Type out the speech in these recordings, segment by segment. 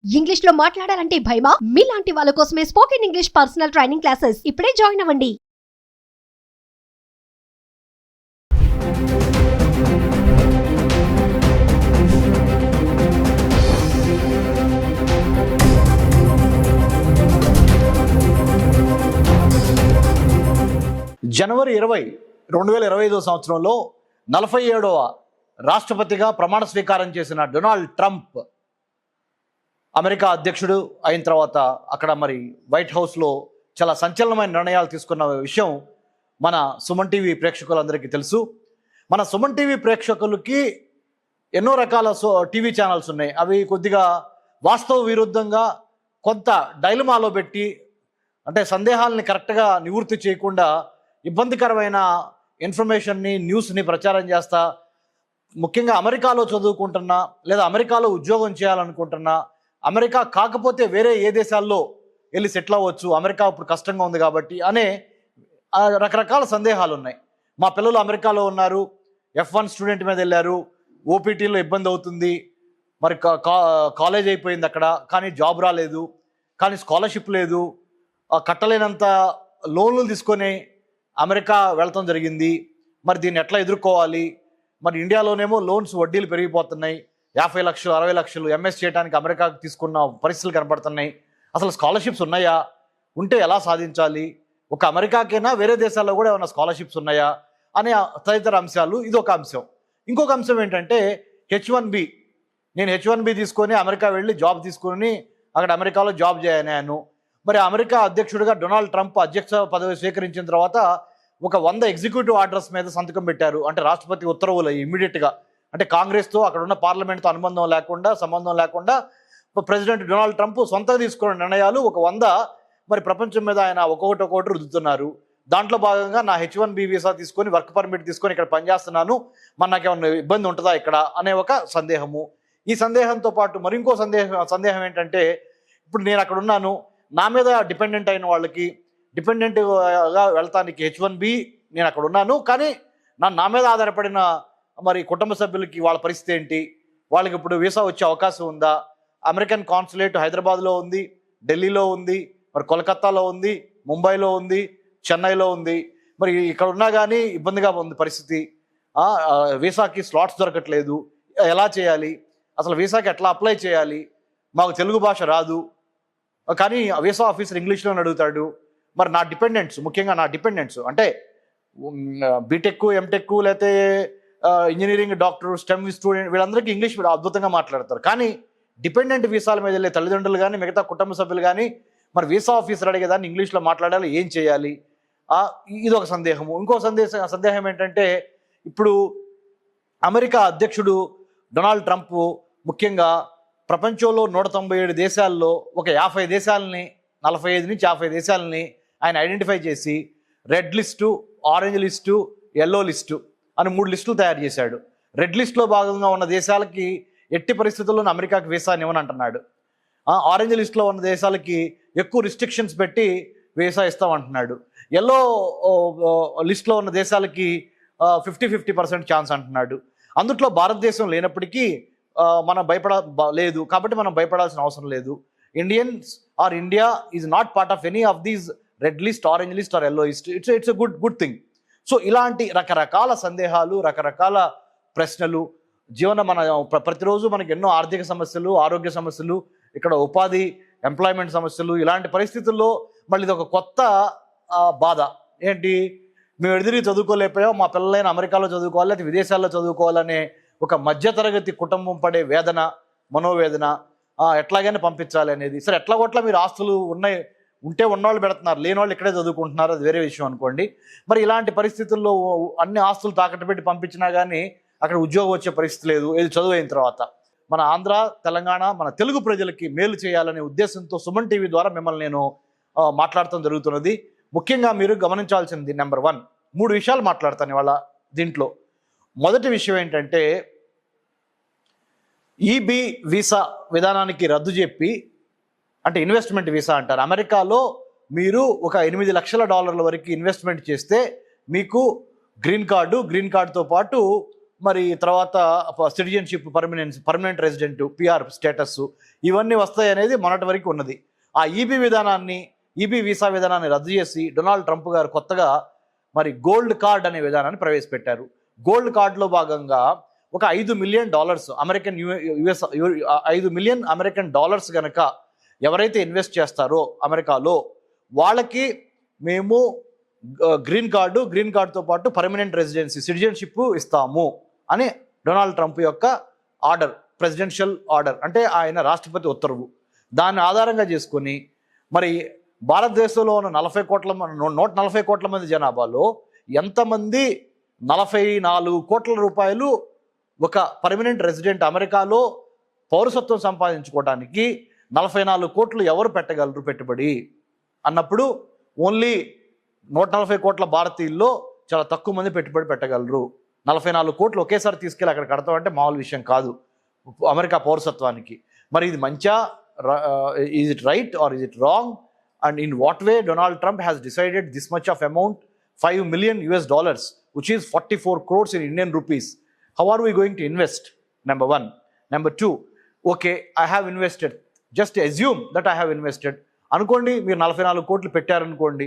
English లో మాట్లాడాలంటే భయమా? మీలాంటి వాళ్ళ కోసమే spoken English personal training classes ఇప్పుడే జాయిన్ అవ్వండి. జనవరి 20, 2025 సంవత్సరంలో 47వ రాష్ట్రపతిగా ప్రమాణ స్వీకారం చేసిన డొనాల్డ్ ట్రంప్ అమెరికా అధ్యక్షుడు అయిన తర్వాత అక్కడ మరి వైట్ హౌస్లో చాలా సంచలనమైన నిర్ణయాలు తీసుకున్న విషయం మన సుమన్ టీవీ ప్రేక్షకులందరికీ తెలుసు. మన సుమన్ టీవీ ప్రేక్షకులకి ఎన్నో రకాల టీవీ ఛానల్స్ ఉన్నాయి. అవి కొద్దిగా వాస్తవ విరుద్ధంగా కొంత డైలమాలో పెట్టి అంటే సందేహాలని కరెక్ట్గా నివృత్తి చేయకుండా ఇబ్బందికరమైన ఇన్ఫర్మేషన్ని న్యూస్ని ప్రచారం చేస్తా, ముఖ్యంగా అమెరికాలో చదువుకుంటున్నా లేదా అమెరికాలో ఉద్యోగం చేయాలనుకుంటున్నా, అమెరికా కాకపోతే వేరే ఏ దేశాల్లో వెళ్ళి సెటిల్ అవ్వచ్చు, అమెరికా ఇప్పుడు కష్టంగా ఉంది కాబట్టి అనే రకరకాల సందేహాలు ఉన్నాయి. మా పిల్లలు అమెరికాలో ఉన్నారు, F1 స్టూడెంట్ మీద వెళ్ళారు, ఓపీటీలో ఇబ్బంది అవుతుంది, మరి కాలేజ్ అయిపోయింది అక్కడ, కానీ జాబ్ రాలేదు, కానీ స్కాలర్షిప్ లేదు, కట్టలేనంత లోన్లు తీసుకొని అమెరికా వెళ్తాం జరిగింది. మరి దీన్ని ఎట్లా ఎదుర్కోవాలి? మరి ఇండియాలోనేమో లోన్స్ వడ్డీలు పెరిగిపోతున్నాయి, 50 లక్షలు 60 లక్షలు ఎంఎస్ చేయడానికి అమెరికాకు తీసుకున్న పరిస్థితులు కనబడుతున్నాయి. అసలు స్కాలర్షిప్స్ ఉన్నాయా? ఉంటే ఎలా సాధించాలి? ఒక అమెరికాకైనా వేరే దేశాల్లో కూడా ఏమైనా స్కాలర్షిప్స్ ఉన్నాయా అనే తదితర అంశాలు ఇది ఒక అంశం. ఇంకొక అంశం ఏంటంటే H1B. నేను H1B తీసుకొని అమెరికా వెళ్ళి జాబ్ తీసుకొని అక్కడ అమెరికాలో జాబ్ చేయను. మరి అమెరికా అధ్యక్షుడిగా డొనాల్డ్ ట్రంప్ అధ్యక్ష పదవి స్వీకరించిన తర్వాత ఒక 100 ఎగ్జిక్యూటివ్ ఆర్డర్స్ మీద సంతకం పెట్టారు. అంటే రాష్ట్రపతి ఉత్తర్వులు ఇమ్మీడియట్గా, అంటే కాంగ్రెస్తో అక్కడ ఉన్న పార్లమెంట్తో సంబంధం లేకుండా ప్రెసిడెంట్ డొనాల్డ్ ట్రంప్ సొంతంగా తీసుకున్న నిర్ణయాలు ఒక 100 మరి ప్రపంచం మీద ఆయన ఒక్కొక్కటి రుద్దుతున్నారు. దాంట్లో భాగంగా నా H1B వీసా తీసుకొని వర్క్ పర్మిట్ తీసుకొని ఇక్కడ పనిచేస్తున్నాను, మరి నాకేమన్నా ఇబ్బంది ఉంటుందా ఇక్కడ అనే ఒక సందేహము. ఈ సందేహంతో పాటు మరి ఇంకో సందేహం ఏంటంటే, ఇప్పుడు నేను అక్కడ ఉన్నాను, నా మీద డిపెండెంట్ అయిన వాళ్ళకి డిపెండెంట్గా వెళ్తానికి H1B నేను అక్కడ ఉన్నాను, కానీ నా మీద ఆధారపడిన మరి కుటుంబ సభ్యులకి వాళ్ళ పరిస్థితి ఏంటి? వాళ్ళకి ఇప్పుడు వీసా వచ్చే అవకాశం ఉందా? అమెరికన్ కాన్సులేట్ హైదరాబాద్లో ఉంది, ఢిల్లీలో ఉంది, మరి కోల్కతాలో ఉంది, ముంబైలో ఉంది, చెన్నైలో ఉంది. మరి ఇక్కడ ఉన్నా కానీ ఇబ్బందిగా ఉంది పరిస్థితి. వీసాకి స్లాట్స్ దొరకట్లేదు, ఎలా చేయాలి? అసలు వీసాకి ఎట్లా అప్లై చేయాలి? మాకు తెలుగు భాష రాదు, కానీ వీసా ఆఫీసర్ ఇంగ్లీష్లోనే అడుగుతాడు. మరి నా డిపెండెంట్స్, ముఖ్యంగా నా డిపెండెంట్స్ అంటే బీటెక్, ఎంటెక్, లేకపోతే ఇంజనీరింగ్, డాక్టర్, స్టెమ్ స్టూడెంట్, వీళ్ళందరికీ ఇంగ్లీష్ అద్భుతంగా మాట్లాడతారు. కానీ డిపెండెంట్ వీసాల మీద వెళ్ళే తల్లిదండ్రులు కానీ మిగతా కుటుంబ సభ్యులు కానీ మరి వీసా ఆఫీసర్ అడిగేదాన్ని ఇంగ్లీష్లో మాట్లాడాలి, ఏం చేయాలి? ఇది ఒక సందేహము. ఇంకో సందేహం ఏంటంటే, ఇప్పుడు అమెరికా అధ్యక్షుడు డొనాల్డ్ ట్రంప్ ముఖ్యంగా ప్రపంచంలో 197 దేశాల్లో ఒక 50 దేశాలని, 45 నుంచి 50 దేశాలని ఆయన ఐడెంటిఫై చేసి red list, orange list, yellow list అని 3 లిస్టులు తయారు చేశాడు. రెడ్ లిస్టులో భాగంగా ఉన్న దేశాలకి ఎట్టి పరిస్థితుల్లోనూ అమెరికాకి వీసాని ఇవ్వని అంటున్నాడు. ఆరెంజ్ లిస్టులో ఉన్న దేశాలకి ఎక్కువ రిస్ట్రిక్షన్స్ పెట్టి వీసా ఇస్తామంటున్నాడు. ఎల్లో లిస్టులో ఉన్న దేశాలకి 50% ఛాన్స్ అంటున్నాడు. అందుట్లో భారతదేశం లేనప్పటికీ మనం లేదు కాబట్టి మనం భయపడాల్సిన అవసరం లేదు. India is not part of any of these red list, orange list or yellow list. It's a good thing. So ఇలాంటి రకరకాల సందేహాలు, రకరకాల ప్రశ్నలు, మన ప్రతిరోజు మనకి ఎన్నో ఆర్థిక సమస్యలు, ఆరోగ్య సమస్యలు, ఇక్కడ ఉపాధి, ఎంప్లాయ్మెంట్ సమస్యలు, ఇలాంటి పరిస్థితుల్లో మళ్ళీ ఇది ఒక కొత్త బాధ. ఏంటి, మేము ఎదురు చదువుకోలేకపోయాం, మా పిల్లలైన అమెరికాలో చదువుకోవాలి, లేకపోతే విదేశాల్లో చదువుకోవాలనే ఒక మధ్యతరగతి కుటుంబం పడే వేదన, మనోవేదన, ఎట్లాగైనా పంపించాలి అనేది. సరే, ఎట్లా మీరు ఆస్తులు ఉంటే ఉన్నవాళ్ళు పెడుతున్నారు, లేని వాళ్ళు ఇక్కడే చదువుకుంటున్నారు, అది వేరే విషయం అనుకోండి. మరి ఇలాంటి పరిస్థితుల్లో అన్ని ఆస్తులు తాకట్టు పెట్టి పంపించినా కానీ అక్కడ ఉద్యోగం వచ్చే పరిస్థితి లేదు, ఇది చదువు అయిన తర్వాత. మన ఆంధ్ర, తెలంగాణ, మన తెలుగు ప్రజలకి మేలు చేయాలనే ఉద్దేశంతో సుమన్ టీవీ ద్వారా మిమ్మల్ని నేను మాట్లాడటం జరుగుతున్నది. ముఖ్యంగా మీరు గమనించాల్సింది నెంబర్ 1, 3 విషయాలు మాట్లాడతాను ఇవాళ దీంట్లో. మొదటి విషయం ఏంటంటే, ఈబీ వీసా విధానానికి రద్దు చెప్పి, అంటే ఇన్వెస్ట్మెంట్ వీసా అంటారు. అమెరికాలో మీరు ఒక $8 లక్షల వరకు ఇన్వెస్ట్మెంట్ చేస్తే మీకు గ్రీన్ కార్డుతో పాటు మరి తర్వాత citizenship, permanent resident, PR status, ఇవన్నీ వస్తాయి అనేది మొన్నటి వరకు ఉన్నది. ఆ ఈబీ వీసా విధానాన్ని రద్దు చేసి డొనాల్డ్ ట్రంప్ గారు కొత్తగా మరి గోల్డ్ కార్డ్ అనే విధానాన్ని ప్రవేశపెట్టారు. గోల్డ్ కార్డులో భాగంగా ఒక $5 మిలియన్ $5 మిలియన్ అమెరికన్ డాలర్స్ కనుక ఎవరైతే ఇన్వెస్ట్ చేస్తారో అమెరికాలో, వాళ్ళకి మేము గ్రీన్ కార్డుతో పాటు పర్మనెంట్ రెసిడెన్సీ, సిటిజన్షిప్ ఇస్తాము అని డొనాల్డ్ ట్రంప్ యొక్క ఆర్డర్, ప్రెసిడెన్షియల్ ఆర్డర్, అంటే ఆయన రాష్ట్రపతి ఉత్తర్వు. దాన్ని ఆధారంగా చేసుకొని మరి భారతదేశంలో ఉన్న 140 కోట్ల మంది జనాభాలో ఎంతమంది 44 కోట్ల రూపాయలు ఒక పర్మనెంట్ రెసిడెంట్ అమెరికాలో పౌరసత్వం సంపాదించుకోవడానికి 44 కోట్లు ఎవరు పెట్టగలరు పెట్టుబడి అన్నప్పుడు ఓన్లీ 140 కోట్ల భారతీయుల్లో చాలా తక్కువ మంది పెట్టుబడి పెట్టగలరు. 44 కోట్లు ఒకేసారి తీసుకెళ్ళి అక్కడ కడతామంటే మామూలు విషయం కాదు అమెరికా పౌరసత్వానికి. మరి ఇది మంచా, is it right or is it wrong, and in what way Donald Trump has decided this much of amount, $5 million which is 44 crores in Indian rupees. How are we going to invest? Number one. Number two, okay, I have invested. Just assume that I have invested. అనుకోండి మీరు 44 కోట్లు పెట్టారనుకోండి,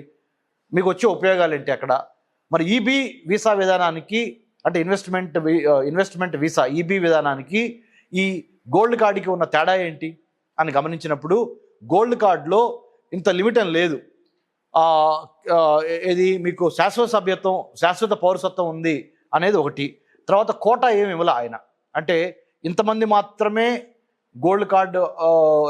మీకు వచ్చే ఉపయోగాలు ఏంటి అక్కడ? మరి ఈబీ వీసా విధానానికి, అంటే ఇన్వెస్ట్మెంట్ వీసా ఈబీ విధానానికి ఈ గోల్డ్ కార్డుకి ఉన్న తేడా ఏంటి అని గమనించినప్పుడు, గోల్డ్ కార్డులో ఇంత లిమిట్ అని లేదు. ఇది మీకు శాశ్వత పౌరసత్వం ఉంది అనేది ఒకటి. తర్వాత కోటా ఏమి ఇవ్వాల ఆయన, అంటే ఇంతమంది మాత్రమే గోల్డ్ కార్డు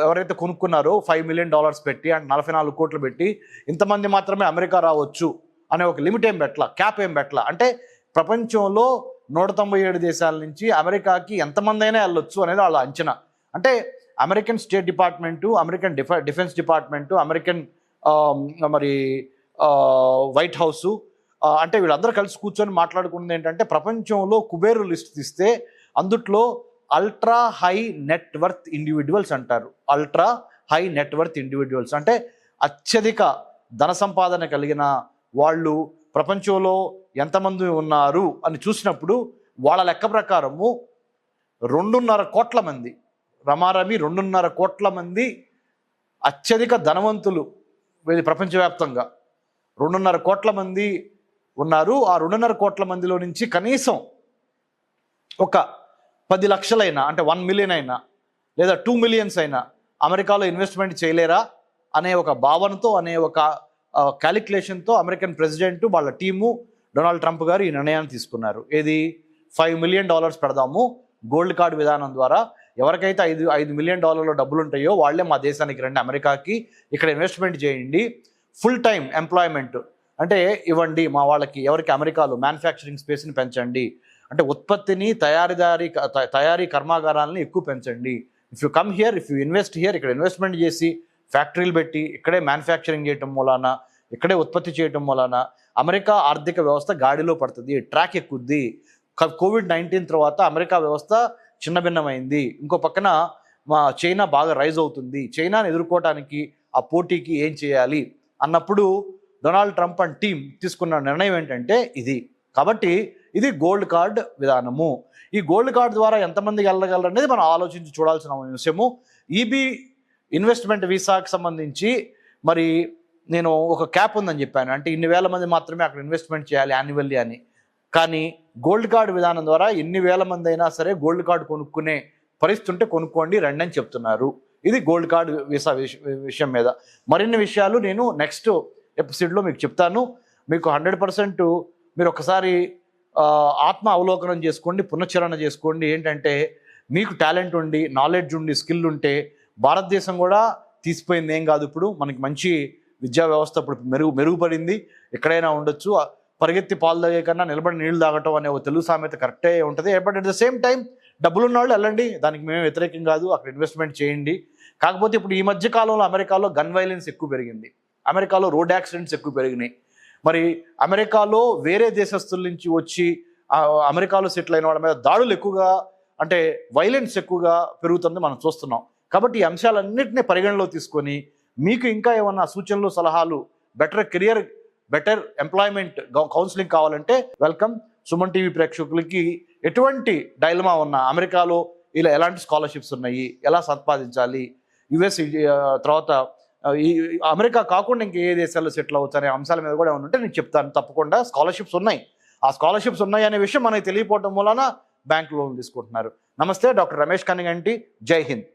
ఎవరైతే కొనుక్కున్నారో $5 మిలియన్ పెట్టి, అంటే 44 కోట్లు పెట్టి ఇంతమంది మాత్రమే అమెరికా రావచ్చు అనే ఒక లిమిట్ ఏం పెట్టాల, క్యాప్ ఏం పెట్టాల. అంటే ప్రపంచంలో 197 దేశాల నుంచి అమెరికాకి ఎంతమంది అయినా వెళ్ళొచ్చు అనేది వాళ్ళ అంచనా. అంటే American state department, American defence department, American మరి వైట్ హౌసు, అంటే వీళ్ళందరూ కలిసి కూర్చొని మాట్లాడుకున్నది ఏంటంటే, ప్రపంచంలో కుబేరు లిస్ట్ తీస్తే అందుట్లో అల్ట్రా హై నెట్వర్త్ ఇండివిజువల్స్ అంటారు. అల్ట్రా హై నెట్వర్త్ ఇండివిజువల్స్ అంటే అత్యధిక ధన సంపాదన కలిగిన వాళ్ళు ప్రపంచంలో ఎంతమంది ఉన్నారు అని చూసినప్పుడు వాళ్ళ లెక్క ప్రకారము 2.5 కోట్ల మంది, రమారమి 2.5 కోట్ల మంది అత్యధిక ధనవంతులు ప్రపంచవ్యాప్తంగా 2.5 కోట్ల మంది ఉన్నారు. ఆ 2.5 కోట్ల మందిలో నుంచి కనీసం ఒక 10 లక్షలైనా, అంటే 1 మిలియన్ అయినా లేదా 2 మిలియన్స్ అయినా అమెరికాలో ఇన్వెస్ట్మెంట్ చేయలేరా అనే ఒక భావనతో, అనే ఒక క్యాలిక్యులేషన్తో అమెరికన్ ప్రెసిడెంట్ వాళ్ళ టీము, డొనాల్డ్ ట్రంప్ గారు ఈ నిర్ణయాన్ని తీసుకున్నారు. ఏది, $5 మిలియన్ పెడదాము గోల్డ్ కార్డ్ విధానం ద్వారా. ఎవరికైతే $5 మిలియన్ డబ్బులు ఉంటాయో వాళ్ళే మా దేశానికి రండి, అమెరికాకి, ఇక్కడ ఇన్వెస్ట్మెంట్ చేయండి, ఫుల్ టైం ఎంప్లాయ్మెంట్ అంటే ఇవ్వండి మా వాళ్ళకి, ఎవరికి అమెరికాలో మ్యానుఫ్యాక్చరింగ్ స్పేస్ని పెంచండి, అంటే ఉత్పత్తిని, తయారీ కర్మాగారాలని ఎక్కువ పెంచండి. If you come here, if you invest here, ఇక్కడ ఇన్వెస్ట్మెంట్ చేసి ఫ్యాక్టరీలు పెట్టి ఇక్కడే మ్యానుఫ్యాక్చరింగ్ చేయటం మూలాన, ఇక్కడే ఉత్పత్తి చేయటం మూలాన అమెరికా ఆర్థిక వ్యవస్థ గాడిలో పడుతుంది, ట్రాక్ ఎక్కుద్ది. కోవిడ్-19 తర్వాత అమెరికా వ్యవస్థ చిన్నభిన్నమైంది. ఇంకో పక్కన చైనా బాగా రైజ్ అవుతుంది. చైనాని ఎదుర్కోవడానికి, ఆ పోటీకి ఏం చేయాలి అన్నప్పుడు డొనాల్డ్ ట్రంప్ అండ్ టీం తీసుకున్న నిర్ణయం ఏంటంటే ఇది. కాబట్టి ఇది గోల్డ్ కార్డ్ విధానము. ఈ గోల్డ్ కార్డ్ ద్వారా ఎంతమందికి వెళ్ళగలరు అనేది మనం ఆలోచించి చూడాల్సిన విషయము. ఈబీ ఇన్వెస్ట్మెంట్ వీసాకి సంబంధించి మరి నేను ఒక క్యాప్ ఉందని చెప్పాను, అంటే ఇన్ని వేల మంది మాత్రమే అక్కడ ఇన్వెస్ట్మెంట్ చేయాలి యాన్యువల్లీ అని. కానీ గోల్డ్ కార్డ్ విధానం ద్వారా ఎన్ని వేల మంది అయినా సరే గోల్డ్ కార్డు కొనుక్కునే పరిస్థితి ఉంటే కొనుక్కోండి రండి అని చెప్తున్నారు. ఇది గోల్డ్ కార్డ్ వీసా విషయం మీద. మరిన్ని విషయాలు నేను నెక్స్ట్ ఎపిసోడ్లో మీకు చెప్తాను. మీకు 100% మీరు ఒకసారి ఆత్మ అవలోకనం చేసుకోండి, పునశ్చరణ చేసుకోండి. ఏంటంటే మీకు టాలెంట్ ఉండి, నాలెడ్జ్ ఉండి, స్కిల్ ఉంటే భారతదేశం కూడా తీసిపోయింది ఏం కాదు. ఇప్పుడు మనకి మంచి విద్యా వ్యవస్థ ఇప్పుడు మెరుగుపడింది. ఎక్కడైనా ఉండొచ్చు. పరిగెత్తి పాలు తాగే కన్నా నిలబడి నీళ్లు తాగటం అనే ఒక తెలుగు సామెత కరెక్టే ఉంటుంది. But at the same time డబ్బులు ఉన్న వాళ్ళు వెళ్ళండి, దానికి మేము వ్యతిరేకం కాదు, అక్కడ ఇన్వెస్ట్మెంట్ చేయండి. కాకపోతే ఇప్పుడు ఈ మధ్య కాలంలో అమెరికాలో గన్ వైలెన్స్ ఎక్కువ పెరిగింది, అమెరికాలో రోడ్ యాక్సిడెంట్స్ ఎక్కువ పెరిగినాయి. మరి అమెరికాలో వేరే దేశస్తుల నుంచి వచ్చి అమెరికాలో సెటిల్ అయిన వాళ్ళ మీద దాడులు ఎక్కువగా, అంటే వైలెన్స్ ఎక్కువగా పెరుగుతుంది మనం చూస్తున్నాం. కాబట్టి ఈ అంశాలన్నింటినీ పరిగణలో తీసుకొని మీకు ఇంకా ఏమన్నా సూచనలు, సలహాలు, better career, better employment counselling కావాలంటే వెల్కమ్. సుమన్ టీవీ ప్రేక్షకులకి ఎటువంటి డైలమా ఉన్నా, అమెరికాలో ఇలా ఎలాంటి స్కాలర్షిప్స్ ఉన్నాయి, ఎలా సంపాదించాలి, యుఎస్ తర్వాత ఈ అమెరికా కాకుండా ఇంక ఏ దేశాల్లో సెటిల్ అవుతారు అనే అంశాల మీద కూడా ఏమైనా ఉంటే నేను చెప్తాను. తప్పకుండా స్కాలర్షిప్స్ ఉన్నాయి. ఆ స్కాలర్షిప్స్ ఉన్నాయి అనే విషయం మనకి తెలియకపోవడం వలన బ్యాంక్ లోన్ తీసుకుంటున్నారు. నమస్తే, డాక్టర్ రమేష్ కనిగంటి. జై హింద్.